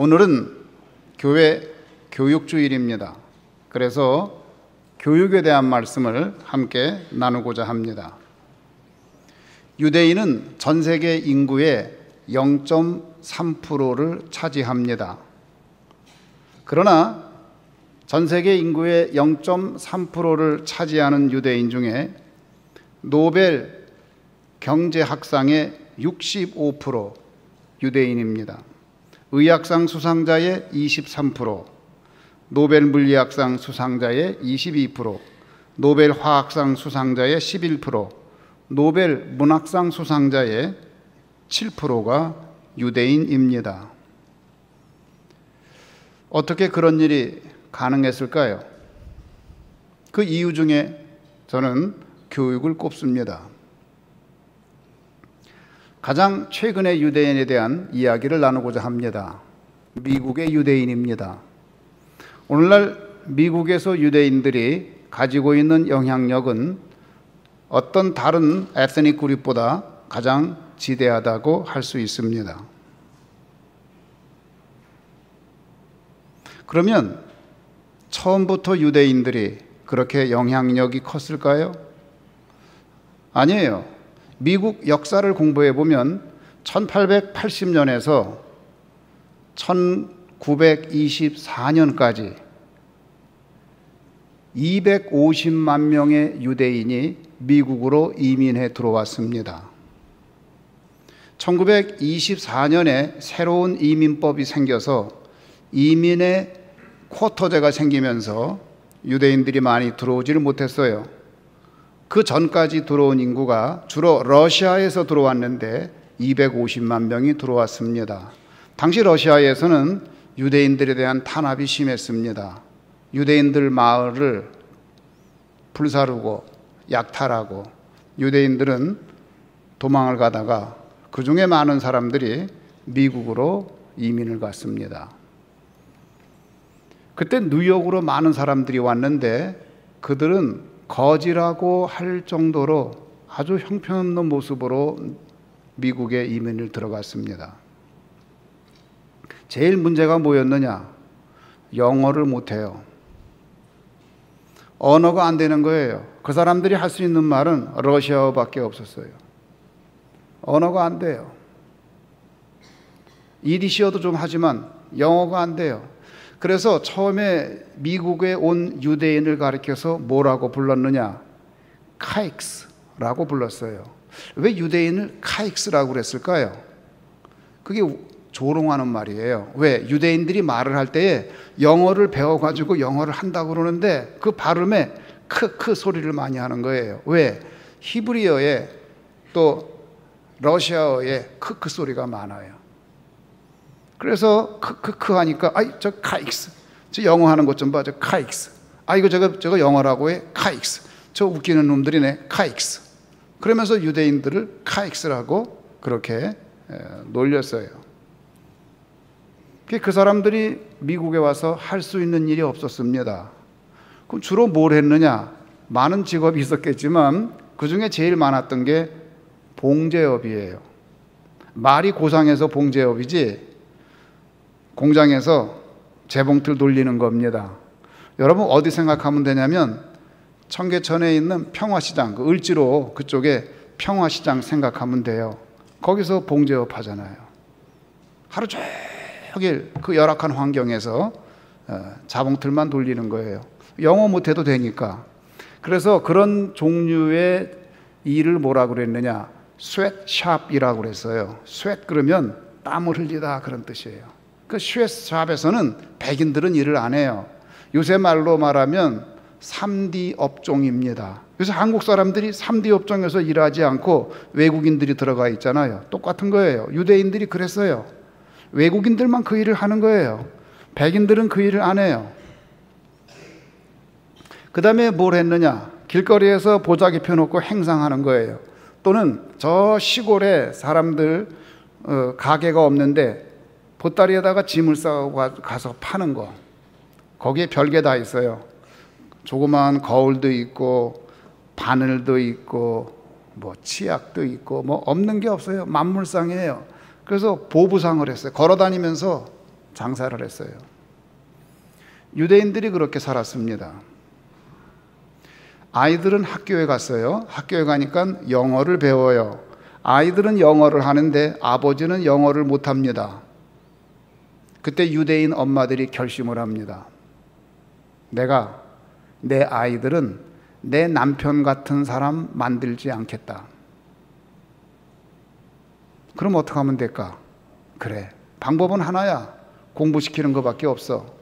오늘은 교회 교육주일입니다. 그래서 교육에 대한 말씀을 함께 나누고자 합니다. 유대인은 전 세계 인구의 0.3%를 차지합니다. 그러나 전 세계 인구의 0.3%를 차지하는 유대인 중에 노벨 경제학상의 65% 유대인입니다. 의학상 수상자의 23%, 노벨 물리학상 수상자의 22%, 노벨 화학상 수상자의 11%, 노벨 문학상 수상자의 7%가 유대인입니다. 어떻게 그런 일이 가능했을까요? 그 이유 중에 저는 교육을 꼽습니다. 가장 최근의 유대인에 대한 이야기를 나누고자 합니다. 미국의 유대인입니다. 오늘날 미국에서 유대인들이 가지고 있는 영향력은 어떤 다른 에스닉 그룹보다 가장 지대하다고 할 수 있습니다. 그러면 처음부터 유대인들이 그렇게 영향력이 컸을까요? 아니에요. 미국 역사를 공부해 보면 1880년에서 1924년까지 250만 명의 유대인이 미국으로 이민해 들어왔습니다. 1924년에 새로운 이민법이 생겨서 이민의 쿼터제가 생기면서 유대인들이 많이 들어오지를 못했어요. 그 전까지 들어온 인구가 주로 러시아에서 들어왔는데 250만 명이 들어왔습니다. 당시 러시아에서는 유대인들에 대한 탄압이 심했습니다. 유대인들 마을을 불사르고 약탈하고 유대인들은 도망을 가다가 그 중에 많은 사람들이 미국으로 이민을 갔습니다. 그때 뉴욕으로 많은 사람들이 왔는데 그들은 거지라고 할 정도로 아주 형편없는 모습으로 미국에 이민을 들어갔습니다. 제일 문제가 뭐였느냐? 영어를 못해요. 언어가 안 되는 거예요. 그 사람들이 할 수 있는 말은 러시아어밖에 없었어요. 언어가 안 돼요. 이디시어도 좀 하지만 영어가 안 돼요. 그래서 처음에 미국에 온 유대인을 가리켜서 뭐라고 불렀느냐? 카익스라고 불렀어요. 왜 유대인을 카익스라고 그랬을까요? 그게 조롱하는 말이에요. 왜? 유대인들이 말을 할 때에 영어를 배워가지고 영어를 한다고 그러는데 그 발음에 크크 소리를 많이 하는 거예요. 왜? 히브리어에 또 러시아어에 크크 소리가 많아요. 그래서 크크크 하니까 아이 저 카익스, 저 영어 하는 것 좀 봐, 저 카익스. 아 이거 저거 영어라고 해, 카익스. 저 웃기는 놈들이네, 카익스. 그러면서 유대인들을 카익스라고 그렇게 놀렸어요. 그 사람들이 미국에 와서 할 수 있는 일이 없었습니다. 그럼 주로 뭘 했느냐? 많은 직업이 있었겠지만 그 중에 제일 많았던 게 봉제업이에요. 말이 고상해서 봉제업이지 공장에서 재봉틀 돌리는 겁니다. 여러분 어디 생각하면 되냐면 청계천에 있는 평화시장, 그 을지로 그쪽에 평화시장 생각하면 돼요. 거기서 봉제업 하잖아요. 하루 종일 그 열악한 환경에서 자봉틀만 돌리는 거예요. 영어 못해도 되니까. 그래서 그런 종류의 일을 뭐라고 그랬느냐? 스웨트샵이라고 그랬어요. 스웨트 그러면 땀을 흘리다 그런 뜻이에요. 그 스웨트샵에서는 백인들은 일을 안 해요. 요새 말로 말하면 3D 업종입니다. 그래서 한국 사람들이 3D 업종에서 일하지 않고 외국인들이 들어가 있잖아요. 똑같은 거예요. 유대인들이 그랬어요. 외국인들만 그 일을 하는 거예요. 백인들은 그 일을 안 해요. 그 다음에 뭘 했느냐? 길거리에서 보자기 펴놓고 행상하는 거예요. 또는 저 시골에 사람들 가게가 없는데 보따리에다가 짐을 싸고 가서 파는 거. 거기에 별게 다 있어요. 조그만 거울도 있고 바늘도 있고 뭐 치약도 있고 뭐 없는 게 없어요. 만물상이에요. 그래서 보부상을 했어요. 걸어다니면서 장사를 했어요. 유대인들이 그렇게 살았습니다. 아이들은 학교에 갔어요. 학교에 가니까 영어를 배워요. 아이들은 영어를 하는데 아버지는 영어를 못합니다. 그때 유대인 엄마들이 결심을 합니다. 내가 내 아이들은 내 남편 같은 사람 만들지 않겠다. 그럼 어떻게 하면 될까? 그래, 방법은 하나야. 공부시키는 것밖에 없어.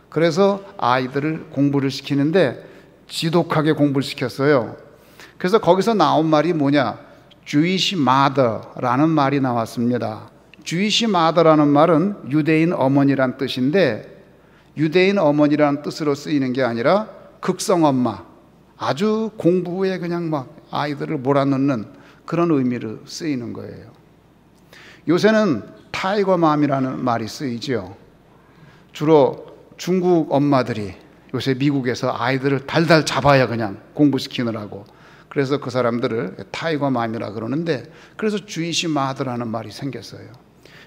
그래서 아이들을 공부를 시키는데 지독하게 공부를 시켰어요. 그래서 거기서 나온 말이 뭐냐? Jewish mother라는 말이 나왔습니다. Jewish mother라는 말은 유대인 어머니란 뜻인데, 유대인 어머니라는 뜻으로 쓰이는 게 아니라 극성 엄마, 아주 공부에 그냥 막 아이들을 몰아넣는 그런 의미로 쓰이는 거예요. 요새는 타이거맘이라는 말이 쓰이죠. 주로 중국 엄마들이 요새 미국에서 아이들을 달달 잡아야 그냥 공부시키느라고, 그래서 그 사람들을 타이거맘이라 그러는데, 그래서 주이시 마드라는 말이 생겼어요.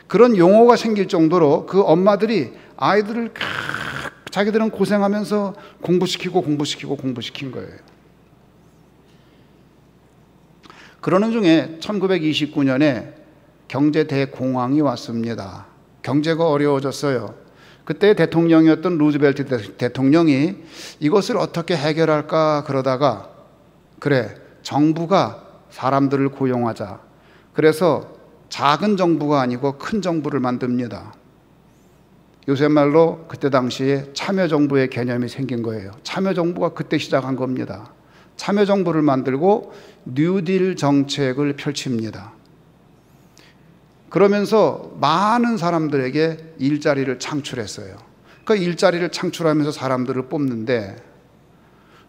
그런 용어가 생길 정도로 그 엄마들이 아이들을 자기들은 고생하면서 공부시킨 거예요. 그러는 중에 1929년에 경제 대공황이 왔습니다. 경제가 어려워졌어요. 그때 대통령이었던 루즈벨트 대통령이 이것을 어떻게 해결할까 그러다가, 그래, 정부가 사람들을 고용하자. 그래서 작은 정부가 아니고 큰 정부를 만듭니다. 요새 말로 그때 당시에 참여정부의 개념이 생긴 거예요. 참여정부가 그때 시작한 겁니다. 참여정부를 만들고 뉴딜 정책을 펼칩니다. 그러면서 많은 사람들에게 일자리를 창출했어요. 그 일자리를 창출하면서 사람들을 뽑는데,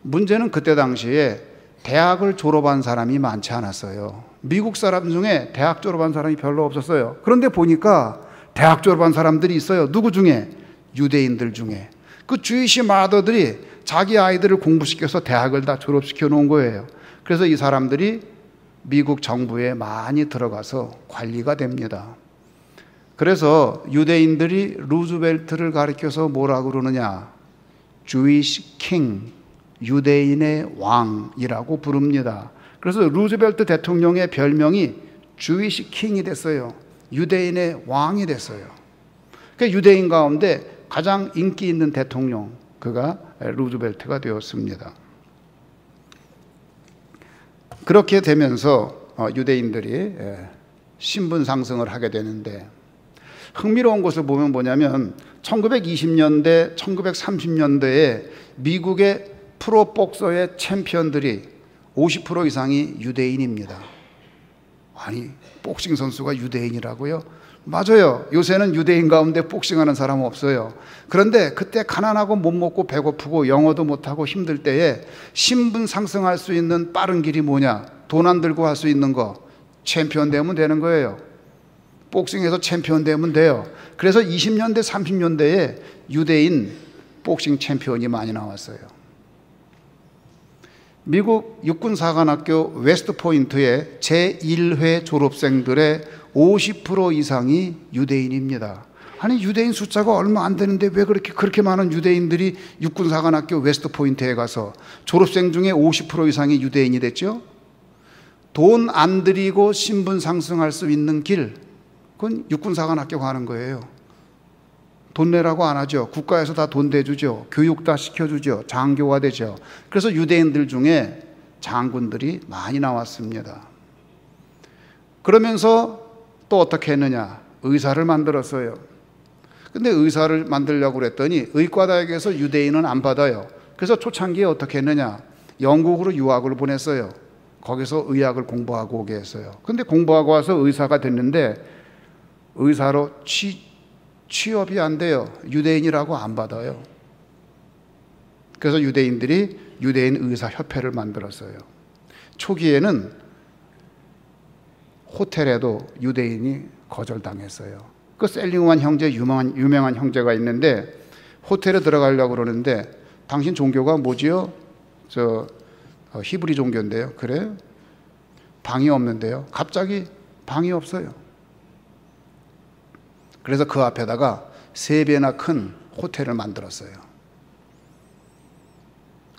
문제는 그때 당시에 대학을 졸업한 사람이 많지 않았어요. 미국 사람 중에 대학 졸업한 사람이 별로 없었어요. 그런데 보니까 대학 졸업한 사람들이 있어요. 누구 중에? 유대인들 중에. 그 주이시 마더들이 자기 아이들을 공부시켜서 대학을 다 졸업시켜 놓은 거예요. 그래서 이 사람들이 미국 정부에 많이 들어가서 관리가 됩니다. 그래서 유대인들이 루즈벨트를 가리켜서 뭐라고 그러느냐? Jewish King, 유대인의 왕이라고 부릅니다. 그래서 루즈벨트 대통령의 별명이 Jewish King이 됐어요. 유대인의 왕이 됐어요. 그러니까 유대인 가운데 가장 인기 있는 대통령, 그가 루즈벨트가 되었습니다. 그렇게 되면서 유대인들이 신분 상승을 하게 되는데, 흥미로운 것을 보면 뭐냐면 1920년대, 1930년대에 미국의 프로복서의 챔피언들이 50% 이상이 유대인입니다. 아니, 복싱 선수가 유대인이라고요? 맞아요. 요새는 유대인 가운데 복싱하는 사람은 없어요. 그런데 그때 가난하고 못 먹고 배고프고 영어도 못하고 힘들 때에 신분 상승할 수 있는 빠른 길이 뭐냐? 돈 안 들고 할 수 있는 거, 챔피언 되면 되는 거예요. 복싱에서 챔피언 되면 돼요. 그래서 20년대, 30년대에 유대인 복싱 챔피언이 많이 나왔어요. 미국 육군사관학교 웨스트포인트의 제1회 졸업생들의 50% 이상이 유대인입니다. 아니, 유대인 숫자가 얼마 안 되는데 왜 그렇게 많은 유대인들이 육군사관학교 웨스트포인트에 가서, 졸업생 중에 50% 이상이 유대인이 됐죠? 돈 안 들이고 신분 상승할 수 있는 길, 그건 육군사관학교 가는 거예요. 돈 내라고 안 하죠. 국가에서 다 돈 대주죠. 교육 다 시켜주죠. 장교가 되죠. 그래서 유대인들 중에 장군들이 많이 나왔습니다. 그러면서 또 어떻게 했느냐? 의사를 만들었어요. 근데 의사를 만들려고 그랬더니 의과대학에서 유대인은 안 받아요. 그래서 초창기에 어떻게 했느냐? 영국으로 유학을 보냈어요. 거기서 의학을 공부하고 오게 했어요. 근데 공부하고 와서 의사가 됐는데 의사로 취업이 안 돼요. 유대인이라고 안 받아요. 그래서 유대인들이 유대인 의사협회를 만들었어요. 초기에는 호텔에도 유대인이 거절당했어요. 그 셀링만 형제, 유명한 형제가 있는데 호텔에 들어가려고 그러는데, 당신 종교가 뭐지요? 히브리 종교인데요. 그래요? 방이 없는데요. 갑자기 방이 없어요. 그래서 그 앞에다가 3배나 큰 호텔을 만들었어요.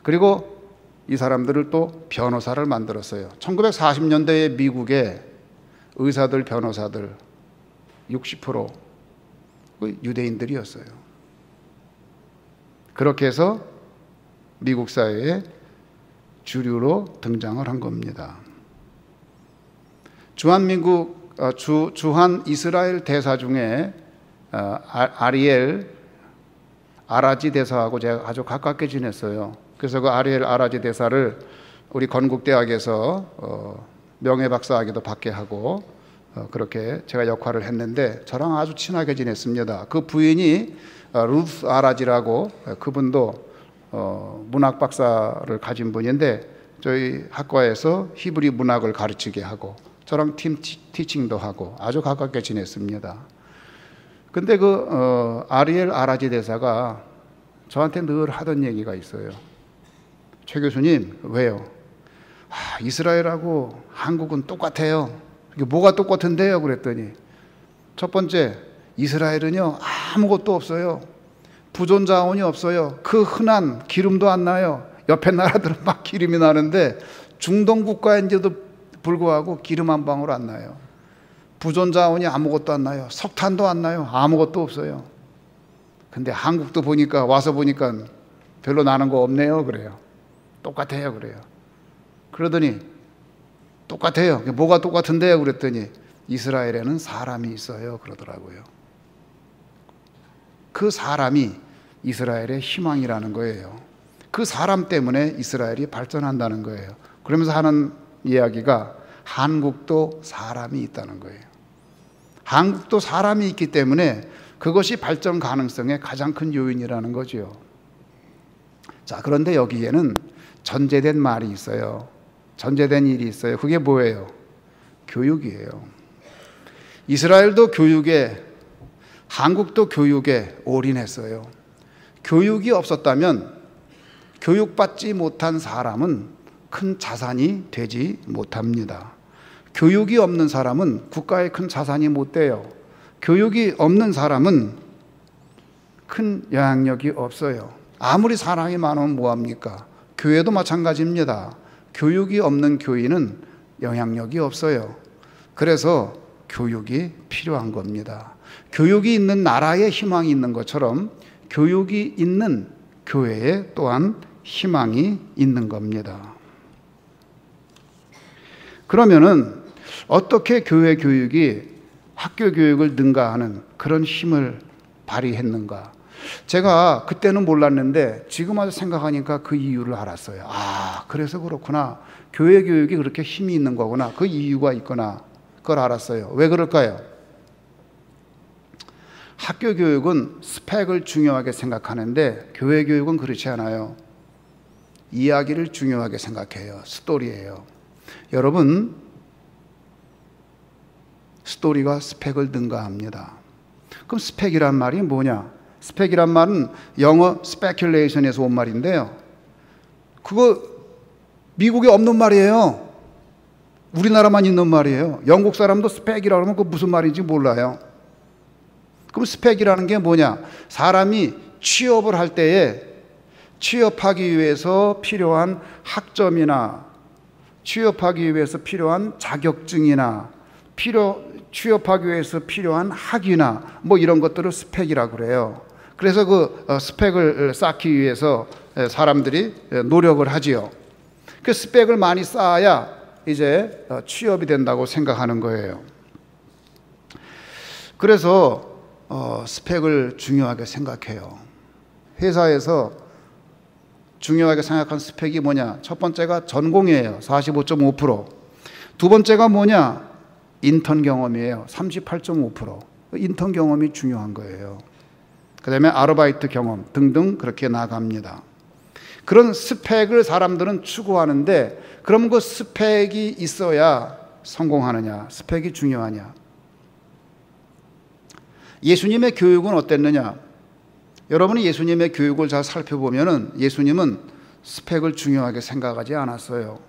그리고 이 사람들을 또 변호사를 만들었어요. 1940년대에 미국의 의사들, 변호사들 60% 유대인들이었어요. 그렇게 해서 미국 사회에 주류로 등장을 한 겁니다. 주한 이스라엘 대사 중에 아리엘 아라지 대사하고 제가 아주 가깝게 지냈어요. 그래서 그 아리엘 아라지 대사를 우리 건국대학에서 명예박사학위도 받게 하고 그렇게 제가 역할을 했는데 저랑 아주 친하게 지냈습니다. 그 부인이 루스 아라지라고, 그분도 문학 박사를 가진 분인데 저희 학과에서 히브리 문학을 가르치게 하고 저랑 티칭도 하고 아주 가깝게 지냈습니다. 근데 그 아리엘 아라지 대사가 저한테 늘 하던 얘기가 있어요. 최 교수님, 왜요? 이스라엘하고 한국은 똑같아요. 이게 뭐가 똑같은데요? 그랬더니 첫 번째, 이스라엘은요 아무것도 없어요. 부존 자원이 없어요. 그 흔한 기름도 안 나요. 옆에 나라들은 막 기름이 나는데 중동 국가인데도 불구하고 기름 한 방울 안 나요. 부존 자원이 아무것도 안 나요. 석탄도 안 나요. 아무것도 없어요. 근데 한국도 보니까, 와서 보니까 별로 나는 거 없네요. 그래요. 똑같아요. 그래요. 그러더니 똑같아요. 뭐가 똑같은데요? 그랬더니 이스라엘에는 사람이 있어요. 그러더라고요. 그 사람이 이스라엘의 희망이라는 거예요. 그 사람 때문에 이스라엘이 발전한다는 거예요. 그러면서 하는 이야기가 한국도 사람이 있다는 거예요. 한국도 사람이 있기 때문에 그것이 발전 가능성의 가장 큰 요인이라는 거죠. 자, 그런데 여기에는 전제된 말이 있어요. 전제된 일이 있어요. 그게 뭐예요? 교육이에요. 이스라엘도 교육에, 한국도 교육에 올인했어요. 교육이 없었다면 교육받지 못한 사람은 큰 자산이 되지 못합니다. 교육이 없는 사람은 국가의 큰 자산이 못 돼요. 교육이 없는 사람은 큰 영향력이 없어요. 아무리 사랑이 많으면 뭐합니까? 교회도 마찬가지입니다. 교육이 없는 교인은 영향력이 없어요. 그래서 교육이 필요한 겁니다. 교육이 있는 나라에 희망이 있는 것처럼 교육이 있는 교회에 또한 희망이 있는 겁니다. 그러면은 어떻게 교회 교육이 학교 교육을 능가하는 그런 힘을 발휘했는가? 제가 그때는 몰랐는데 지금 와서 생각하니까 그 이유를 알았어요. 그래서 그렇구나. 교회 교육이 그렇게 힘이 있는 거구나. 그 이유가 있구나. 그걸 알았어요. 왜 그럴까요? 학교 교육은 스펙을 중요하게 생각하는데 교회 교육은 그렇지 않아요. 이야기를 중요하게 생각해요. 스토리예요. 여러분, 스토리가 스펙을 능가합니다. 그럼 스펙이란 말이 뭐냐? 스펙이란 말은 영어 speculation에서 온 말인데요. 그거 미국에 없는 말이에요. 우리나라만 있는 말이에요. 영국 사람도 스펙이라고 하면 그거 무슨 말인지 몰라요. 그럼 스펙이라는 게 뭐냐? 사람이 취업을 할 때에 취업하기 위해서 필요한 학점이나 취업하기 위해서 필요한 자격증이나 취업하기 위해서 필요한 학위나 뭐 이런 것들을 스펙이라고 그래요. 그래서 그 스펙을 쌓기 위해서 사람들이 노력을 하지요. 그 스펙을 많이 쌓아야 이제 취업이 된다고 생각하는 거예요. 그래서 스펙을 중요하게 생각해요. 회사에서 중요하게 생각한 스펙이 뭐냐? 첫 번째가 전공이에요. 45.5%. 두 번째가 뭐냐? 인턴 경험이에요. 38.5%. 인턴 경험이 중요한 거예요. 그 다음에 아르바이트 경험 등등 그렇게 나갑니다. 그런 스펙을 사람들은 추구하는데 그럼 그 스펙이 있어야 성공하느냐? 스펙이 중요하냐? 예수님의 교육은 어땠느냐? 여러분이 예수님의 교육을 잘 살펴보면은 예수님은 스펙을 중요하게 생각하지 않았어요.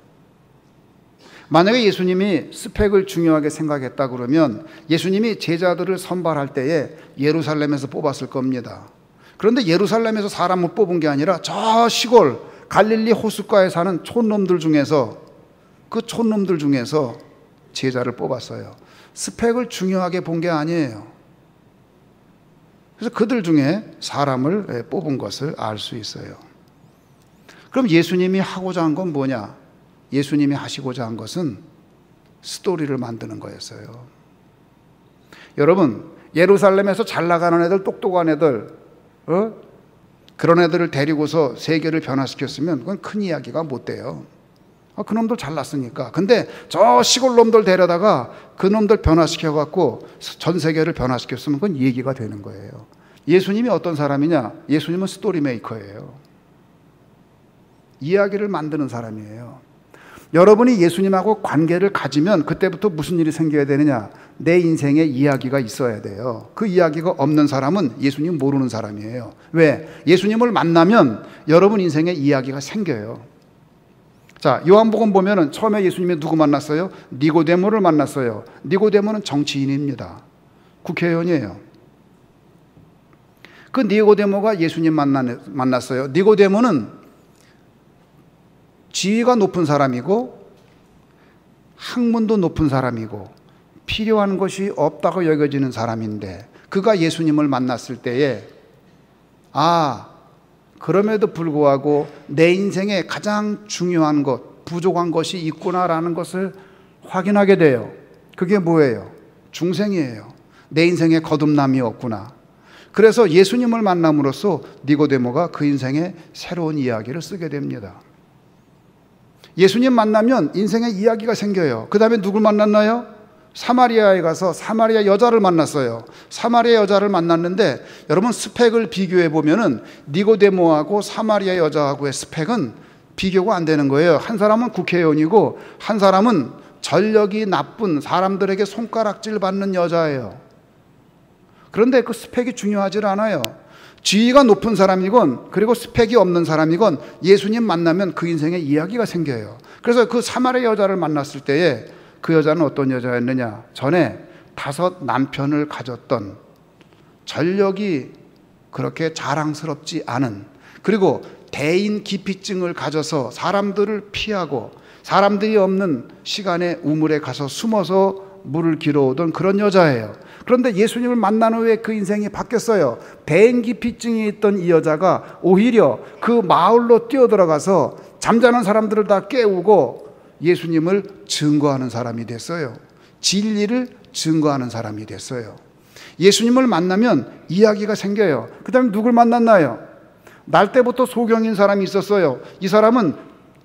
만약에 예수님이 스펙을 중요하게 생각했다 그러면 예수님이 제자들을 선발할 때에 예루살렘에서 뽑았을 겁니다. 그런데 예루살렘에서 사람을 뽑은 게 아니라 저 시골 갈릴리 호숫가에 사는 촌놈들 중에서, 그 촌놈들 중에서 제자를 뽑았어요. 스펙을 중요하게 본 게 아니에요. 그래서 그들 중에 사람을 뽑은 것을 알 수 있어요. 그럼 예수님이 하고자 한 건 뭐냐? 예수님이 하시고자 한 것은 스토리를 만드는 거였어요. 여러분, 예루살렘에서 잘 나가는 애들, 똑똑한 애들, 그런 애들을 데리고서 세계를 변화시켰으면 그건 큰 이야기가 못 돼요. 그놈들 잘났으니까. 근데 저 시골 놈들 데려다가 그놈들 변화시켜갖고 전 세계를 변화시켰으면 그건 얘기가 되는 거예요. 예수님이 어떤 사람이냐? 예수님은 스토리 메이커예요. 이야기를 만드는 사람이에요. 여러분이 예수님하고 관계를 가지면 그때부터 무슨 일이 생겨야 되느냐? 내 인생에 이야기가 있어야 돼요. 그 이야기가 없는 사람은 예수님 모르는 사람이에요. 왜? 예수님을 만나면 여러분 인생에 이야기가 생겨요. 자, 요한복음 보면은 처음에 예수님이 누구 만났어요? 니고데모를 만났어요. 니고데모는 정치인입니다. 국회의원이에요. 그 니고데모가 예수님 만났어요. 니고데모는 지위가 높은 사람이고 학문도 높은 사람이고 필요한 것이 없다고 여겨지는 사람인데, 그가 예수님을 만났을 때에 그럼에도 불구하고 내 인생에 가장 중요한 것, 부족한 것이 있구나라는 것을 확인하게 돼요. 그게 뭐예요? 중생이에요. 내 인생에 거듭남이 없구나. 그래서 예수님을 만남으로써 니고데모가 그 인생에 새로운 이야기를 쓰게 됩니다. 예수님 만나면 인생에 이야기가 생겨요. 그 다음에 누굴 만났나요? 사마리아에 가서 사마리아 여자를 만났어요. 사마리아 여자를 만났는데 여러분, 스펙을 비교해 보면은 니고데모하고 사마리아 여자하고의 스펙은 비교가 안 되는 거예요. 한 사람은 국회의원이고 한 사람은 전력이 나쁜, 사람들에게 손가락질 받는 여자예요. 그런데 그 스펙이 중요하지 않아요. 지위가 높은 사람이건 그리고 스펙이 없는 사람이건 예수님 만나면 그 인생에 이야기가 생겨요. 그래서 그 사마리아 여자를 만났을 때에 그 여자는 어떤 여자였느냐? 전에 5 남편을 가졌던, 전력이 그렇게 자랑스럽지 않은, 그리고 대인 기피증을 가져서 사람들을 피하고 사람들이 없는 시간에 우물에 가서 숨어서 물을 길어오던 그런 여자예요. 그런데 예수님을 만난 후에 그 인생이 바뀌었어요. 대인기피증이 있던 이 여자가 오히려 그 마을로 뛰어들어가서 잠자는 사람들을 다 깨우고 예수님을 증거하는 사람이 됐어요. 진리를 증거하는 사람이 됐어요. 예수님을 만나면 이야기가 생겨요. 그 다음에 누굴 만났나요? 날 때부터 소경인 사람이 있었어요. 이 사람은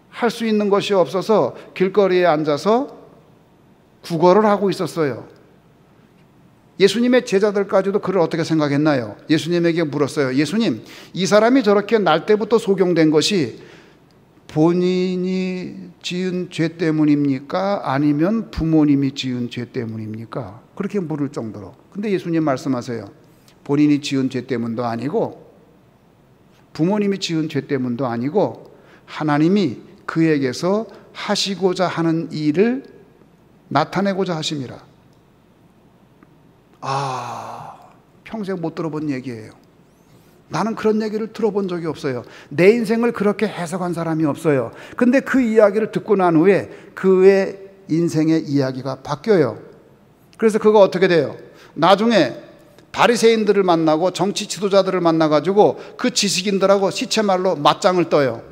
할 수 있는 것이 없어서 길거리에 앉아서 구걸을 하고 있었어요. 예수님의 제자들까지도 그를 어떻게 생각했나요? 예수님에게 물었어요. 예수님, 이 사람이 저렇게 날 때부터 소경된 것이 본인이 지은 죄 때문입니까? 아니면 부모님이 지은 죄 때문입니까? 그렇게 물을 정도로. 근데 예수님 말씀하세요. 본인이 지은 죄 때문도 아니고 부모님이 지은 죄 때문도 아니고 하나님이 그에게서 하시고자 하는 일을 나타내고자 하심이라. 평생 못 들어본 얘기예요. 나는 그런 얘기를 들어본 적이 없어요. 내 인생을 그렇게 해석한 사람이 없어요. 근데 그 이야기를 듣고 난 후에 그의 인생의 이야기가 바뀌어요. 그래서 그거 어떻게 돼요? 나중에 바리새인들을 만나고 정치 지도자들을 만나가지고 그 지식인들하고 시체말로 맞짱을 떠요.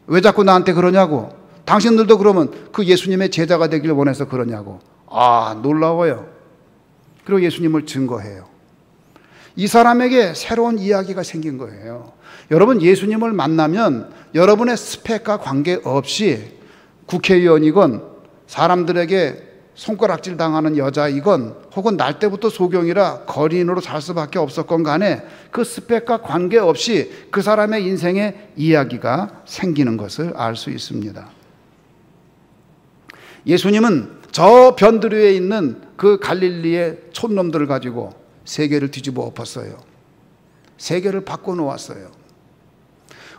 왜 자꾸 나한테 그러냐고. 당신들도 그러면 그 예수님의 제자가 되길 원해서 그러냐고. 놀라워요. 그리고 예수님을 증거해요. 이 사람에게 새로운 이야기가 생긴 거예요. 여러분, 예수님을 만나면 여러분의 스펙과 관계없이 국회의원이건 사람들에게 손가락질 당하는 여자이건 혹은 날 때부터 소경이라 거리인으로 살 수밖에 없었건 간에 그 스펙과 관계없이 그 사람의 인생에 이야기가 생기는 것을 알 수 있습니다. 예수님은 저 변두리에 있는 그 갈릴리의 촌놈들을 가지고 세계를 뒤집어 엎었어요. 세계를 바꿔놓았어요.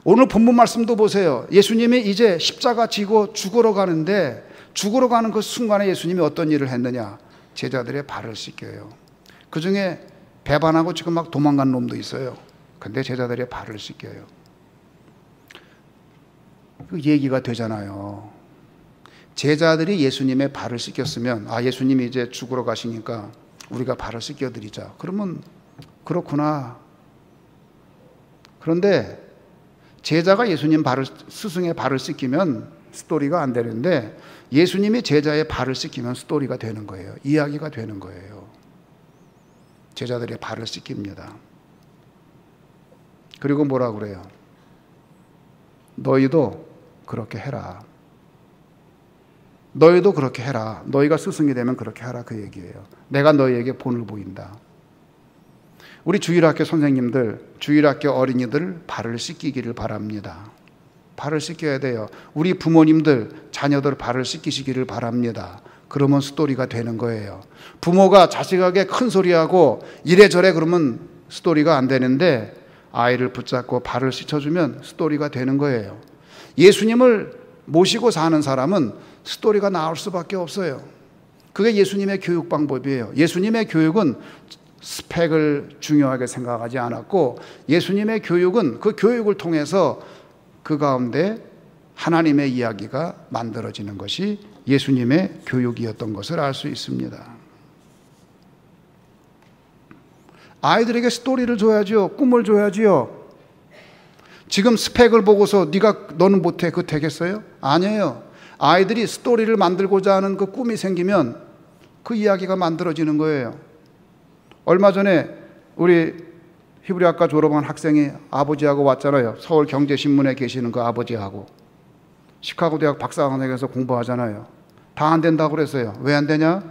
오늘 본문 말씀도 보세요. 예수님이 이제 십자가 지고 죽으러 가는데 죽으러 가는 그 순간에 예수님이 어떤 일을 했느냐? 제자들의 발을 씻겨요. 그 중에 배반하고 지금 막 도망간 놈도 있어요. 근데 제자들의 발을 씻겨요. 그 얘기가 되잖아요. 제자들이 예수님의 발을 씻겼으면, 아, 예수님이 이제 죽으러 가시니까 우리가 발을 씻겨드리자. 그러면 그렇구나. 그런데 제자가 예수님 발을, 스승의 발을 씻기면 스토리가 안 되는데, 예수님이 제자의 발을 씻기면 스토리가 되는 거예요. 이야기가 되는 거예요. 제자들의 발을 씻깁니다. 그리고 뭐라 그래요? 너희도 그렇게 해라. 너희도 그렇게 해라. 너희가 스승이 되면 그렇게 하라, 그 얘기예요. 내가 너희에게 본을 보인다. 우리 주일학교 선생님들, 주일학교 어린이들 발을 씻기기를 바랍니다. 발을 씻겨야 돼요. 우리 부모님들, 자녀들 발을 씻기시기를 바랍니다. 그러면 스토리가 되는 거예요. 부모가 자식에게 큰 소리하고 이래저래 그러면 스토리가 안 되는데, 아이를 붙잡고 발을 씻어주면 스토리가 되는 거예요. 예수님을 모시고 사는 사람은 스토리가 나올 수밖에 없어요. 그게 예수님의 교육 방법이에요. 예수님의 교육은 스펙을 중요하게 생각하지 않았고, 예수님의 교육은 그 교육을 통해서 그 가운데 하나님의 이야기가 만들어지는 것이 예수님의 교육이었던 것을 알 수 있습니다. 아이들에게 스토리를 줘야지요. 꿈을 줘야지요. 지금 스펙을 보고서 너는 못해, 그거 되겠어요? 아니에요. 아이들이 스토리를 만들고자 하는 그 꿈이 생기면 그 이야기가 만들어지는 거예요. 얼마 전에 우리 히브리학과 졸업한 학생이 아버지하고 왔잖아요. 서울경제신문에 계시는 그 아버지하고. 시카고 대학 박사학원에서 공부하잖아요. 다 안 된다고 그랬어요. 왜 안 되냐?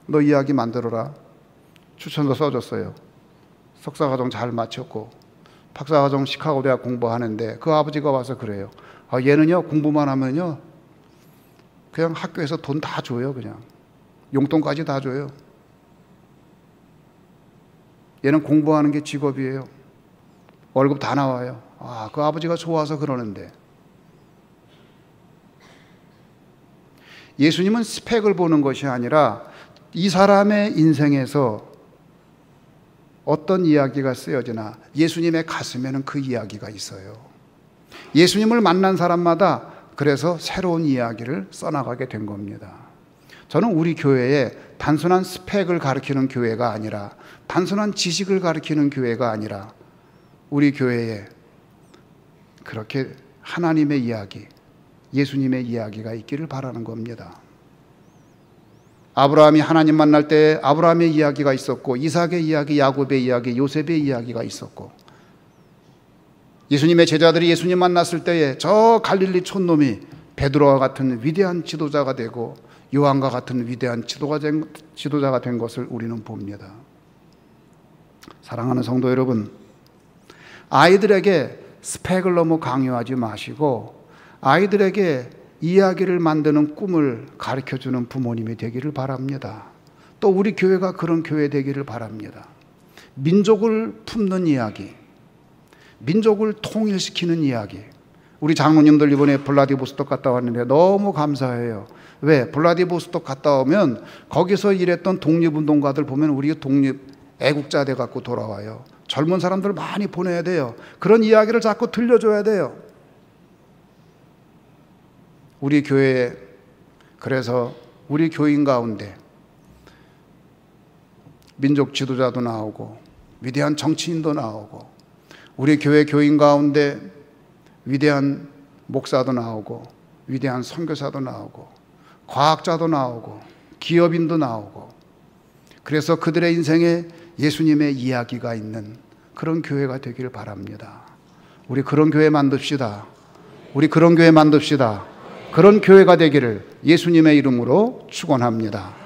너 이야기 만들어라. 추천서 써줬어요. 석사과정 잘 마쳤고 박사과정 시카고 대학 공부하는데 그 아버지가 와서 그래요. 아, 얘는요, 공부만 하면요 그냥 학교에서 돈 다 줘요. 그냥 용돈까지 다 줘요. 얘는 공부하는 게 직업이에요. 월급 다 나와요. 아, 그 아버지가 좋아서 그러는데. 예수님은 스펙을 보는 것이 아니라 이 사람의 인생에서 어떤 이야기가 쓰여지나 예수님의 가슴에는 그 이야기가 있어요. 예수님을 만난 사람마다 그래서 새로운 이야기를 써나가게 된 겁니다. 저는 우리 교회에 단순한 스펙을 가르치는 교회가 아니라, 단순한 지식을 가르치는 교회가 아니라, 우리 교회에 그렇게 하나님의 이야기, 예수님의 이야기가 있기를 바라는 겁니다. 아브라함이 하나님 만날 때 아브라함의 이야기가 있었고, 이삭의 이야기, 야곱의 이야기, 요셉의 이야기가 있었고, 예수님의 제자들이 예수님 만났을 때에 저 갈릴리 촌놈이 베드로와 같은 위대한 지도자가 되고 요한과 같은 위대한 지도자가 된 것을 우리는 봅니다. 사랑하는 성도 여러분, 아이들에게 스펙을 너무 강요하지 마시고 아이들에게 이야기를 만드는 꿈을 가르쳐주는 부모님이 되기를 바랍니다. 또 우리 교회가 그런 교회 되기를 바랍니다. 민족을 품는 이야기, 민족을 통일시키는 이야기. 우리 장로님들 이번에 블라디보스톡 갔다 왔는데 너무 감사해요. 왜? 블라디보스톡 갔다 오면 거기서 일했던 독립운동가들 보면 우리 독립 애국자 돼 갖고 돌아와요. 젊은 사람들 많이 보내야 돼요. 그런 이야기를 자꾸 들려줘야 돼요. 우리 교회에, 그래서 우리 교인 가운데 민족 지도자도 나오고 위대한 정치인도 나오고, 우리 교회 교인 가운데 위대한 목사도 나오고 위대한 선교사도 나오고 과학자도 나오고 기업인도 나오고, 그래서 그들의 인생에 예수님의 이야기가 있는 그런 교회가 되기를 바랍니다. 우리 그런 교회 만듭시다. 우리 그런 교회 만듭시다. 그런 교회가 되기를 예수님의 이름으로 축원합니다.